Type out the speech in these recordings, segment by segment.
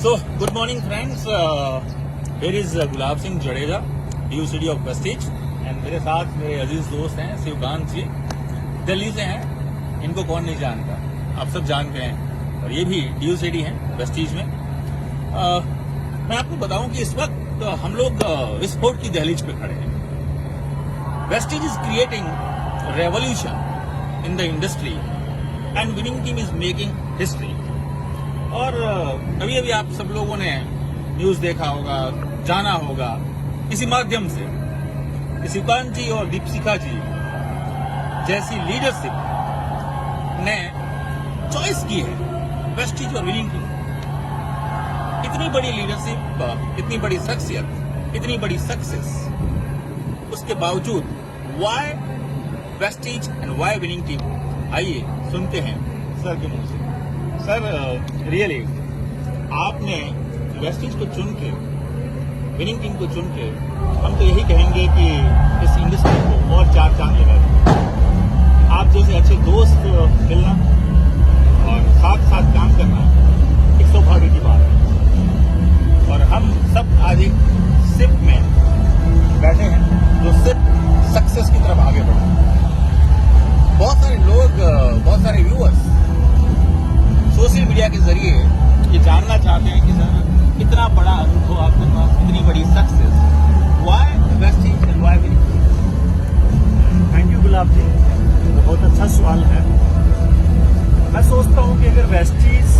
So, good morning, friends. Here is Gulab Singh Jadeja, DU City of Vestige, and मेरे साथ मेरे अजीज दोस्त हैं शिवकांत जी, दिल्ली से हैं. इनको कौन नहीं जानता, आप सब जानते हैं. और ये भी DU City हैं वेस्टीज में. मैं आपको बताऊं कि इस वक्त हम लोग विस्फोट की दहलीज पे खड़े हैं. Vestige is creating revolution in the industry and winning team is making history. और अभी अभी आप सब लोगों ने न्यूज देखा होगा, जाना होगा किसी माध्यम से, शिवकांत जी और दीपशिखा जी जैसी लीडरशिप ने चॉइस की है वेस्टीज और विनिंग टीम. इतनी बड़ी लीडरशिप, इतनी बड़ी शख्सियत, इतनी बड़ी सक्सेस, उसके बावजूद why Vestige and why winning team. आइए सुनते हैं सर के मुंह से. सर, रियली आपने वेस्टीज को चुन के, विनिंग टीम को चुन के, हम तो यही कहेंगे कि इस इंडस्ट्री को और चार चांद लगा दिए. आप जैसे अच्छे दोस्त मिलना और साथ साथ काम करना एक सौभाग्य की बात है. और हम सब आज एक शिप में बैठे हैं जो शिप सक्सेस की तरफ आगे बढ़े. बहुत सारे लोग, बहुत सारे व्यूअर्स सोशल मीडिया के जरिए ये जानना चाहते हैं कि सर इतना बड़ा अनुभव आपके पास, इतनी बड़ी success, why westies and why winning. Thank you Gulab ji, बहुत अच्छा सवाल है. मैं सोचता हूँ कि अगर वेस्टीज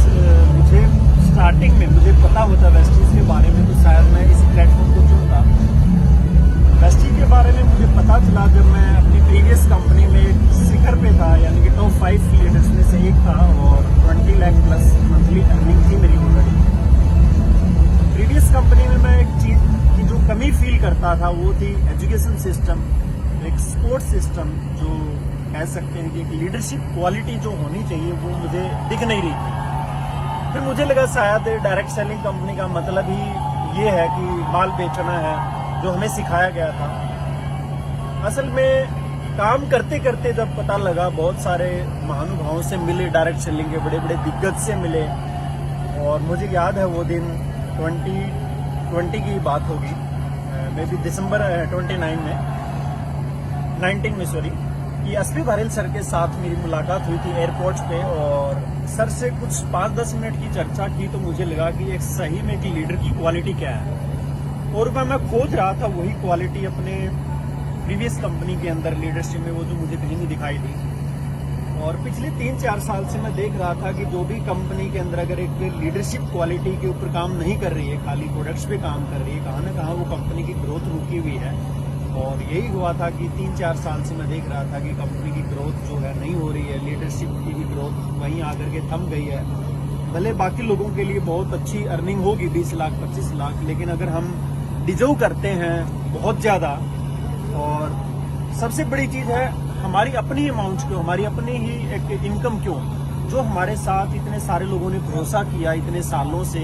मुझे स्टार्टिंग में मुझे पता होता वेस्टीज के बारे में तो शायद मैं इस प्लेटफॉर्म को चुनता. वेस्टीज के बारे में मुझे पता चला जब मैं अपनी प्रीवियस कंपनी में एक शिखर पे था, यानी कि टॉप 5 लीडर्स में से एक था और 20 लाख प्लस मंथली अर्निंग थी मेरी ऑलरेडी. प्रीवियस कंपनी में मैं एक चीज की जो कमी फील करता था वो थी एजुकेशन सिस्टम, एक सपोर्ट सिस्टम, जो कह सकते हैं कि एक लीडरशिप क्वालिटी जो होनी चाहिए वो मुझे दिख नहीं रही थी. फिर मुझे लगा शायद डायरेक्ट सेलिंग कंपनी का मतलब ही ये है कि माल बेचना है, जो हमें सिखाया गया था. असल में काम करते करते जब पता लगा, बहुत सारे महानुभावों से मिले, डायरेक्ट सेलिंग के बड़े बड़े दिग्गज से मिले. और मुझे याद है वो दिन 2020 की बात होगी, मे बी दिसंबर 19 में सॉरी, कि एसपी भारल सर के साथ मेरी मुलाकात हुई थी एयरपोर्ट पे. और सर से कुछ 5-10 मिनट की चर्चा की तो मुझे लगा कि एक सही में एक लीडर की क्वालिटी क्या है. और मैं खोज रहा था वही क्वालिटी अपने प्रीवियस कंपनी के अंदर लीडरशिप में, वो जो मुझे कहीं नहीं दिखाई दी. और पिछले 3-4 साल से मैं देख रहा था कि जो भी कंपनी के अंदर अगर एक लीडरशिप क्वालिटी के ऊपर काम नहीं कर रही है, खाली प्रोडक्ट्स पे काम कर रही है, कहाँ न कहाँ वो कंपनी की ग्रोथ रुकी हुई है. और यही हुआ था कि 3-4 साल से मैं देख रहा था कि कंपनी की ग्रोथ जो है नहीं हो रही है, लीडरशिप की भी ग्रोथ वहीं आकर के थम गई है. भले बाकी लोगों के लिए बहुत अच्छी अर्निंग होगी 20 लाख 25 लाख, लेकिन अगर हम डिजर्व करते हैं बहुत ज़्यादा, और सबसे बड़ी चीज़ है हमारी अपनी अमाउंट क्यों, हमारी अपनी ही एक इनकम क्यों, जो हमारे साथ इतने सारे लोगों ने भरोसा किया इतने सालों से.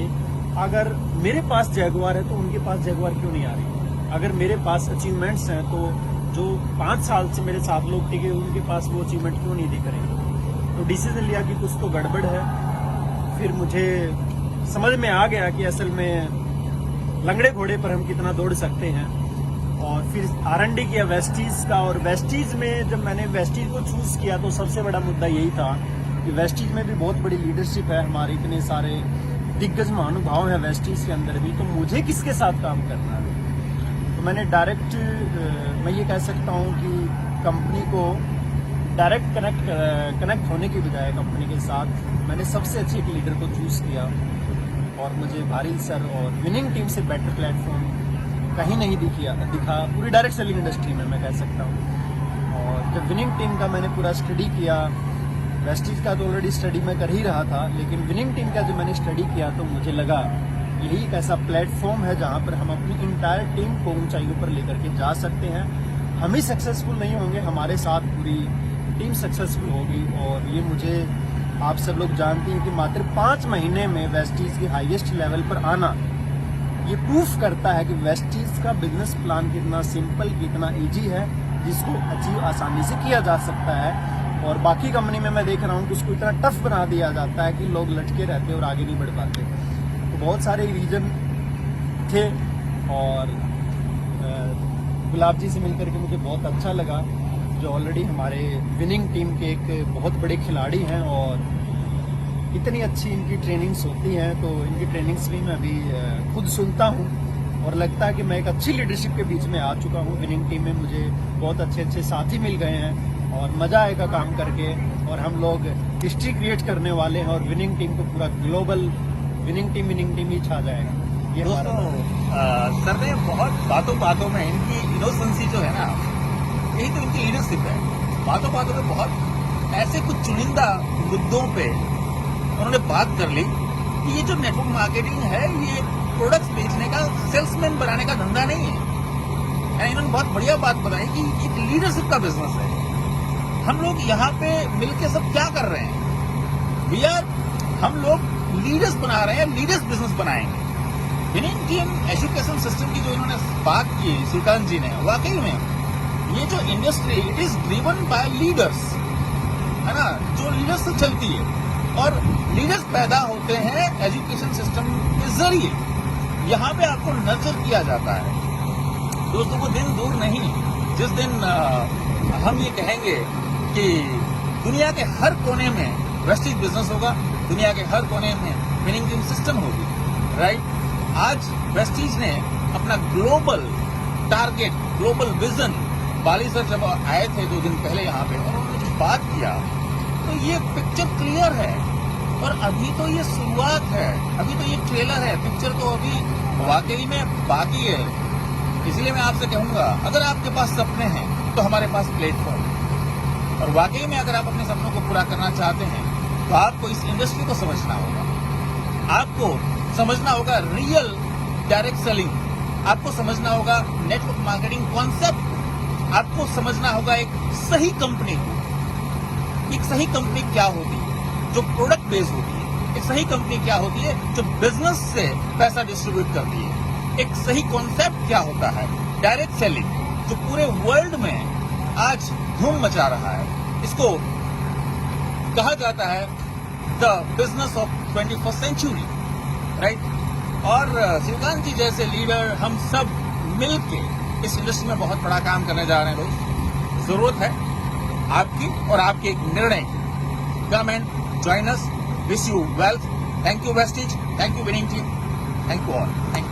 अगर मेरे पास जैगुआर है तो उनके पास जैगुआर क्यों नहीं आ रही. अगर मेरे पास अचीवमेंट्स हैं तो जो 5 साल से मेरे साथ लोग टिके उनके पास वो अचीवमेंट क्यों नहीं दिख रहे. तो डिसीजन लिया कि कुछ तो गड़बड़ है. फिर मुझे समझ में आ गया कि असल में लंगड़े घोड़े पर हम कितना दौड़ सकते हैं. और फिर R&D किया वेस्टीज का. और वेस्टीज में जब मैंने वेस्टीज को चूज किया तो सबसे बड़ा मुद्दा यही था कि वेस्टीज में भी बहुत बड़ी लीडरशिप है, हमारे इतने सारे दिग्गज महानुभाव हैं वेस्टीज के अंदर भी, तो मुझे किसके साथ काम करना है. तो मैंने डायरेक्ट, मैं ये कह सकता हूँ कि कंपनी को डायरेक्ट कनेक्ट होने की बजाय कंपनी के साथ मैंने सबसे अच्छे एक लीडर को चूज किया. और मुझे भारल सर और विनिंग टीम से बेटर प्लेटफॉर्म कहीं नहीं दिखा पूरी डायरेक्ट सेलिंग इंडस्ट्री में, मैं कह सकता हूँ. और जब विनिंग टीम का मैंने पूरा स्टडी किया, वेस्टीज का तो ऑलरेडी स्टडी मैं कर ही रहा था, लेकिन विनिंग टीम का जब मैंने स्टडी किया तो मुझे लगा यही एक ऐसा प्लेटफॉर्म है जहाँ पर हम अपनी इंटायर टीम को ऊंचाइयों पर लेकर के जा सकते हैं. हम ही सक्सेसफुल नहीं होंगे, हमारे साथ पूरी टीम सक्सेसफुल होगी. और ये मुझे आप सब लोग जानते हैं कि मात्र 5 महीने में वेस्टीज के हाईएस्ट लेवल पर आना, ये प्रूफ करता है कि वेस्टीज का बिजनेस प्लान कितना सिंपल, कितना इजी है, जिसको अचीव आसानी से किया जा सकता है. और बाकी कंपनी में मैं देख रहा हूँ कि उसको इतना टफ बना दिया जाता है कि लोग लटके रहते हैं और आगे नहीं बढ़ पाते. तो बहुत सारे रीजन थे और गुलाब जी से मिलकर के मुझे बहुत अच्छा लगा, जो ऑलरेडी हमारे विनिंग टीम के एक बहुत बड़े खिलाड़ी हैं और इतनी अच्छी इनकी ट्रेनिंग्स होती हैं, तो इनकी ट्रेनिंग्स भी मैं अभी खुद सुनता हूँ और लगता है कि मैं एक अच्छी लीडरशिप के बीच में आ चुका हूँ। विनिंग टीम में मुझे बहुत अच्छे अच्छे साथी मिल गए हैं और मज़ा आएगा काम करके, और हम लोग हिस्ट्री क्रिएट करने वाले हैं और विनिंग टीम को पूरा ग्लोबल विनिंग टीम ही छा जाएगा। ये हमारा दोस्तों, सर ने बहुत बातों में इनकी इनोसेंसी जो है ना, यही तो इनकी लीडरशिप है। बातों में बहुत ऐसे कुछ चुनिंदा मुद्दों पे उन्होंने बात कर ली कि ये जो नेटवर्क मार्केटिंग है, ये प्रोडक्ट्स बेचने का, सेल्समैन बनाने का धंधा नहीं है। इन्होंने बहुत बढ़िया बात बताई कि एक लीडरशिप का बिजनेस है। हम लोग यहाँ पे मिलके सब क्या कर रहे हैं? हम लोग लीडर्स बना रहे हैं, लीडर्स बिजनेस बनाएंगे। विनिंग टीम एजुकेशन सिस्टम की जो इन्होंने बात की श्रीकांत जी ने, वाकई में ये जो industry, it is driven by leaders, है ना, जो लीडर्स से चलती है। और लीडर्स पैदा होते हैं एजुकेशन सिस्टम के जरिए। यहाँ पे आपको नर्चर किया जाता है। दोस्तों, को दिन दूर नहीं जिस दिन हम ये कहेंगे कि दुनिया के हर कोने में वेस्टेज बिजनेस होगा, दुनिया के हर कोने में विनिंग टीम सिस्टम होगी, राइट। आज वेस्टीज ने अपना ग्लोबल टारगेट, ग्लोबल विजन, बाली सर जब आए थे 2 दिन पहले यहाँ पे और उन्होंने जो बात किया, तो ये पिक्चर क्लियर है। और अभी तो ये शुरुआत है, अभी तो ये ट्रेलर है, पिक्चर तो अभी वाकई में बाकी है। इसलिए मैं आपसे कहूंगा, अगर आपके पास सपने हैं तो हमारे पास प्लेटफॉर्म है। और वाकई में अगर आप अपने सपनों को पूरा करना चाहते हैं तो आपको इस इंडस्ट्री को समझना होगा। आपको समझना होगा रियल डायरेक्ट सेलिंग, आपको समझना होगा नेटवर्क मार्केटिंग कॉन्सेप्ट, आपको समझना होगा एक सही कंपनी को। एक सही कंपनी क्या होती है जो प्रोडक्ट बेस्ड होती है, एक सही कंपनी क्या होती है जो बिजनेस से पैसा डिस्ट्रीब्यूट करती है, एक सही कॉन्सेप्ट क्या होता है डायरेक्ट सेलिंग, जो पूरे वर्ल्ड में आज धूम मचा रहा है। इसको कहा जाता है the business of 21st century, right. और श्रीकांत जी जैसे लीडर, हम सब मिलके इस इंडस्ट्री में बहुत बड़ा काम करने जा रहे हैं। दोस्त, जरूरत है आपकी और आपके एक निर्णय की। Come and join us, wish you wealth. Thank you Vestige, thank you winning team, thank you all, thank you.